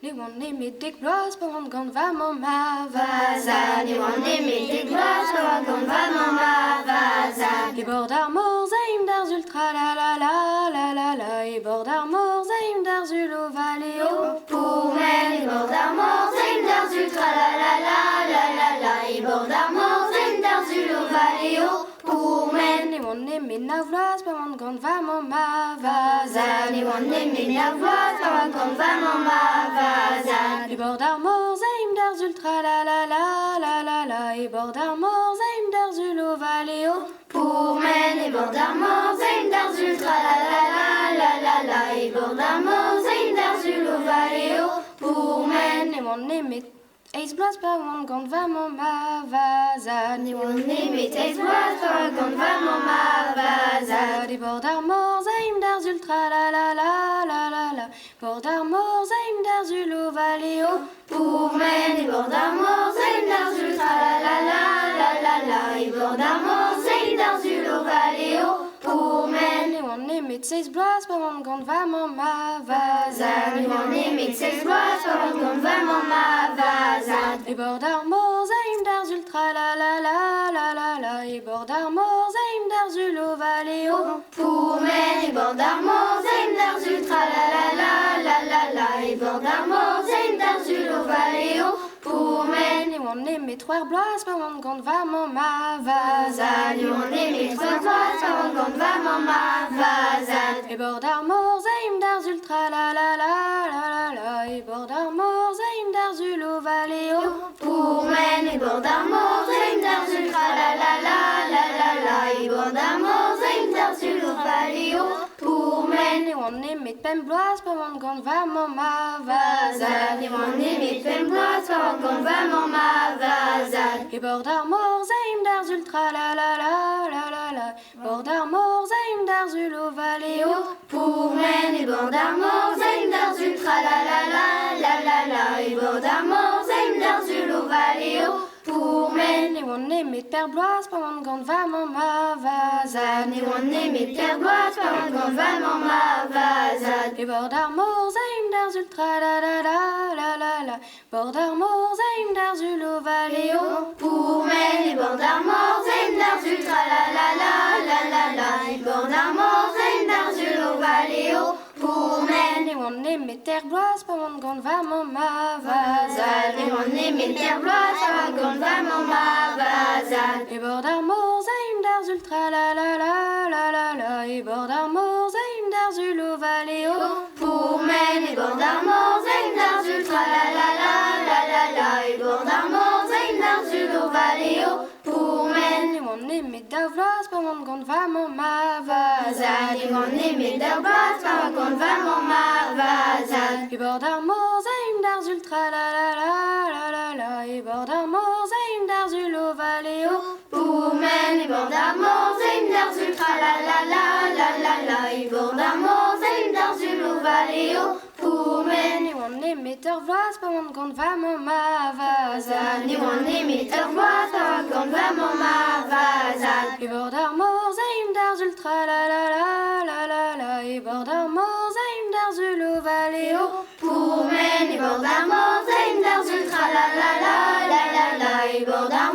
Ni mit dik blas på en gång var mamma Vaza, ni mit dik blas på en gång var mamma vaza. I bordar morzeim der zultra la la la la la la. I bordar morzeim der zulo valeo. Pour men, i bordar morzeim der zultra la la la la la la. I bordar morzeim der zulo valeo. Pour men, Ni mit na vlas på en gång var mamma vaza. Ni mit na vlas på en gång var mamma vaza. I bordar morzeim der zultra la la la la la la. I bordar morzeim der zulo valeo. Pour men, i bordar morzeim der zultra la la la la la la. I bordar morzeim der zulo valeo. Pour men, Ni mit eis blas på en gång var mamma vaza. ni mit eis blas på en gång var mamma vaza. I bordar morzeim der zultra la la la la la la. Bordar morzeim der zulo valeo. Pour men, i bordar morzeim der zultra la la la la la la. I bordar morzeim der zulo valeo. Pour men, Ni mit seis blas på en gång var mamma vaza. ni mit seis blas på en gång var mamma vaza. I bordar morzeim der zultra la la la la la la. I bordar morzeim der zulo valeo. Pour men, i bordar morzeim der zultra la la la la la la. I bordar morzeim der zulo valeo. Pour men, Ni mit trois blas på en gång var mamma vaza. ni mit seis blas på en gång var mamma vaza. I bordar morzeim der zultra la la la la la la. I bordar morzeim der zulo valeo. Pour men, i bordar morzeim der zultra la la la la la la. I bordar morzeim der zulo valeo. Pour men, Ni mit fem blas på en gång var mamma vaza. ni mit fem blas på en gång var mamma vaza. I bordar morzeim der zultra la la la la la la. Bordar morzeim der zulo valeo. Pour men, i bordar morzeim der zultra la la la la la la. I bordar morzeim der zulo valeo. Pour men, Ni mit per blas på en gång var mamma vaza. ni mit der blas på en gång var mamma vaza. I bordar morzeim der zultra la la la la la la. Bordar morzeim der zulo valeo. Pour men, i bordar morzeim der zultra la la la la la la. I bordar morzeim der zulo valeo. Pour men, Ni mit ter blas på en gång var mamma vaza. ni mit der blas på en gång var mamma vaza. I bordar morzeim der zultra la la la la la la. I bordar morzeim der zulo valeo. Pour men, i bordar morzeim der zultra la la la la la la. I bordar morzeim der zulo valeo. Pour men, Ni mit der blas på en gång var mamma vaza. ni mit der blas på en gång var mamma vaza. I bordar morzeim der zultra la la la la la la. I bordar morzeim der zulo valeo. Pour men, i bordar morzeim der zultra la la la la la la. I bordar morzeim der zulo valeo. Pour men, Ni mit der blas på en gång var mamma vaza. ni mit der blas på en gång var mamma vaza. I bordar morzeim der zultra la la la la la la. I bordar morzeim der zulo valeo. Pour men, i bordar morzeim der zultra la la la la la la. I bordar